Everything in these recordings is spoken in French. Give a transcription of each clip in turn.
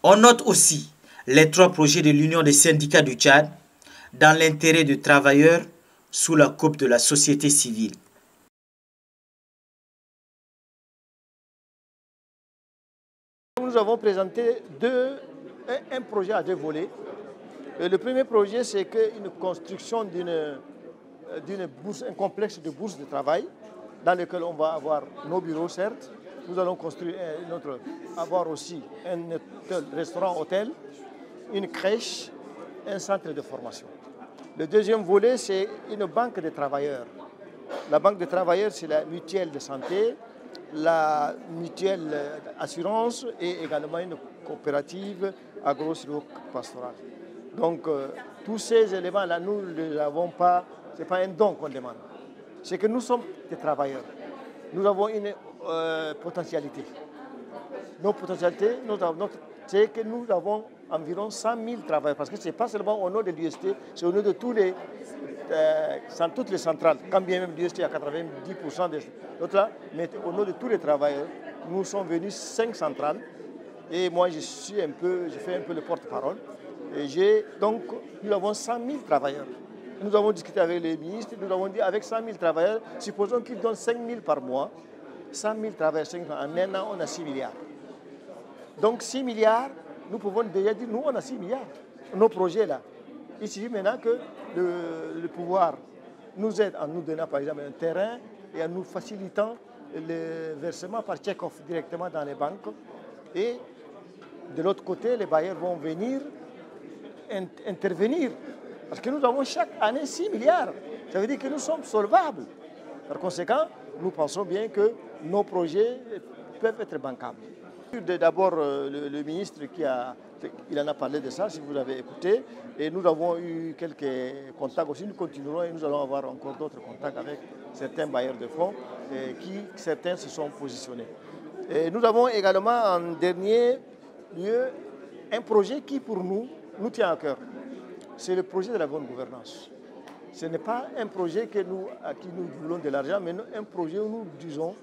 On note aussi les 3 projets de l'Union des syndicats du Tchad dans l'intérêt des travailleurs sous la coupe de la société civile. Nous avons présenté un projet à 2 volets. Le premier projet, c'est une construction un complexe de bourses de travail dans lequel on va avoir nos bureaux, certes. Nous allons construire avoir aussi un restaurant-hôtel, une crèche, un centre de formation. Le deuxième volet, c'est une banque de travailleurs. La banque de travailleurs, c'est la mutuelle de santé, la mutuelle assurance et également une coopérative agro-pastorale. Donc, tous ces éléments-là, nous ne les avons pas, ce n'est pas un don qu'on demande. C'est que nous sommes des travailleurs. Nous avons une potentialité. Nos potentialités, c'est que nous avons environ 100 000 travailleurs. Parce que ce n'est pas seulement au nom de l'UST, c'est au nom de toutes les centrales. Quand bien même l'UST a 90% des autres là, mais au nom de tous les travailleurs, nous sommes venus 5 centrales. Et moi, je fais un peu le porte-parole. Donc, nous avons 100 000 travailleurs. Nous avons discuté avec les ministres, nous avons dit avec 100 000 travailleurs, supposons qu'ils donnent 5 000 par mois. 100 000 travailleurs, en un an, on a 6 milliards. Donc 6 milliards, nous pouvons déjà dire, nous on a 6 milliards, nos projets là. Il suffit maintenant que le pouvoir nous aide en nous donnant par exemple un terrain et en nous facilitant le versement par check-off directement dans les banques. Et de l'autre côté, les bailleurs vont venir intervenir. Parce que nous avons chaque année 6 milliards. Ça veut dire que nous sommes solvables. Par conséquent, nous pensons bien que nos projets peuvent être bancables. D'abord, le ministre il en a parlé de ça, si vous l'avez écouté. Et nous avons eu quelques contacts aussi. Nous continuerons et nous allons avoir encore d'autres contacts avec certains bailleurs de fonds certains se sont positionnés. Et nous avons également en dernier lieu un projet qui pour nous tient à cœur. C'est le projet de la bonne gouvernance. Ce n'est pas un projet à qui nous voulons de l'argent, mais un projet où nous disons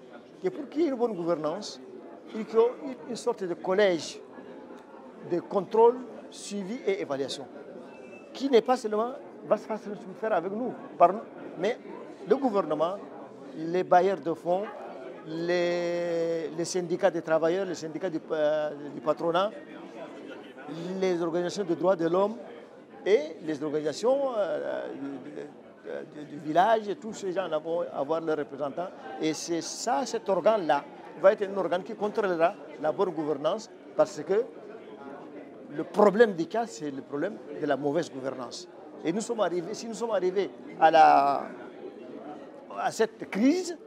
que pour qu'il y ait une bonne gouvernance, il faut une sorte de collège de contrôle, suivi et évaluation, qui n'est pas seulement va se faire avec nous, mais le gouvernement, les bailleurs de fonds, les syndicats des travailleurs, les syndicats du patronat, les organisations de droits de l'homme et les organisations du village, et tous ces gens vont avoir leurs représentants. Et c'est ça, cet organe-là, va être un organe qui contrôlera la bonne gouvernance, parce que le problème du cas, c'est le problème de la mauvaise gouvernance. Et si nous sommes arrivés à cette crise,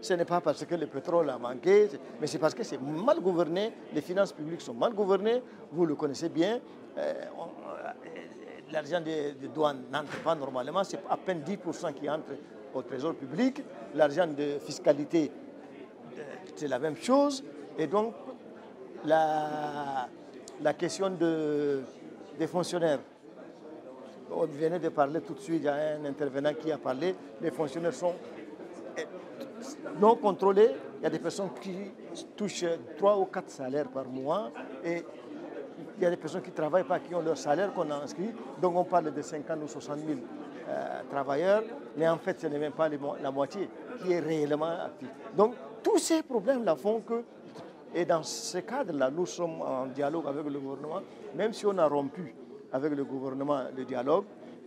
ce n'est pas parce que le pétrole a manqué, mais c'est parce que c'est mal gouverné, les finances publiques sont mal gouvernées, vous le connaissez bien. L'argent des douanes n'entre pas normalement, c'est à peine 10% qui entre au trésor public. L'argent de fiscalité, c'est la même chose. Et donc, la question des fonctionnaires, on venait de parler tout de suite, il y a un intervenant qui a parlé, les fonctionnaires sont non contrôlés. Il y a des personnes qui touchent 3 ou 4 salaires par mois et il y a des personnes qui ne travaillent pas, qui ont leur salaire qu'on a inscrit. Donc on parle de 50 ou 60 000 travailleurs, mais en fait ce n'est même pas la moitié qui est réellement active. Donc tous ces problèmes-là font que, et dans ce cadre-là, nous sommes en dialogue avec le gouvernement, même si on a rompu avec le gouvernement le dialogue.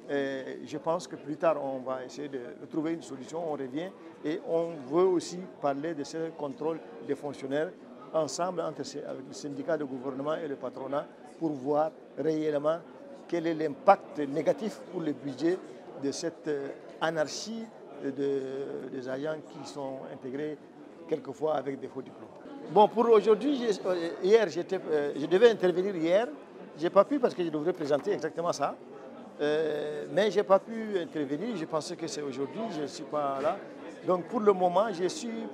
Je pense que plus tard, on va essayer de trouver une solution, on revient et on veut aussi parler de ce contrôle des fonctionnaires ensemble avec le syndicat de gouvernement et le patronat pour voir réellement quel est l'impact négatif pour le budget de cette anarchie des agents qui sont intégrés quelquefois avec des faux diplômes. Bon, pour aujourd'hui, je devais intervenir hier, je n'ai pas pu parce que je devrais présenter exactement ça. Mais je n'ai pas pu intervenir, je pensais que c'est aujourd'hui, je ne suis pas là. Donc pour le moment, je suis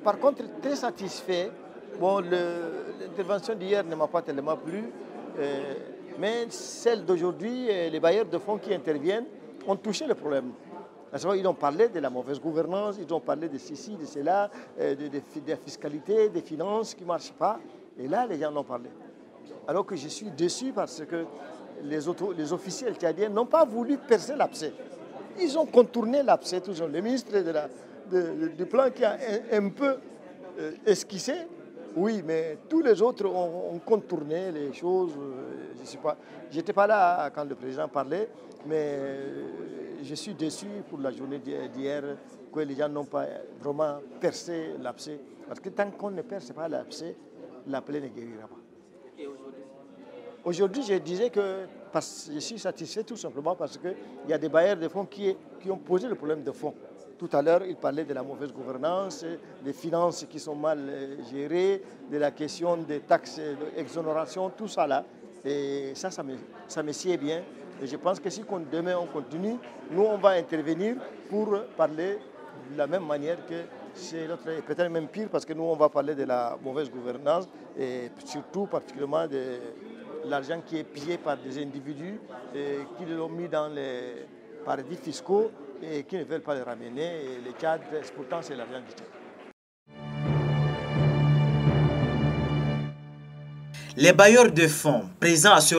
par contre très satisfait. Bon, l'intervention d'hier ne m'a pas tellement plu, mais celle d'aujourd'hui, les bailleurs de fonds qui interviennent ont touché le problème. Ils ont parlé de la mauvaise gouvernance, ils ont parlé de ceci, de cela, de la fiscalité, des finances qui ne marchent pas. Et là, les gens en ont parlé. Alors que je suis déçu parce que les officiels tchadiens n'ont pas voulu percer l'abcès. Ils ont contourné l'abcès, toujours. Le ministre du plan qui a un peu esquissé, oui, mais tous les autres ont contourné les choses. Je sais pas. J'étais pas là quand le président parlait, mais je suis déçu pour la journée d'hier que les gens n'ont pas vraiment percé l'abcès. Parce que tant qu'on ne perce pas l'abcès, la plaie ne guérira pas. Et aujourd'hui? Aujourd'hui, je disais que je suis satisfait tout simplement parce qu'il y a des bailleurs de fonds qui ont posé le problème de fonds. Tout à l'heure, il parlait de la mauvaise gouvernance, des finances qui sont mal gérées, de la question des taxes d'exonération, tout ça là. Et ça me sied bien. Et je pense que si demain on continue, nous on va intervenir pour parler de la même manière que c'est l'autre, et peut-être même pire parce que nous on va parler de la mauvaise gouvernance et surtout particulièrement de l'argent qui est pillé par des individus qui l'ont mis dans les paradis fiscaux et qui ne veulent pas le ramener. Et le Tchad, pourtant, c'est l'argent du Tchad. Les bailleurs de fonds présents à ce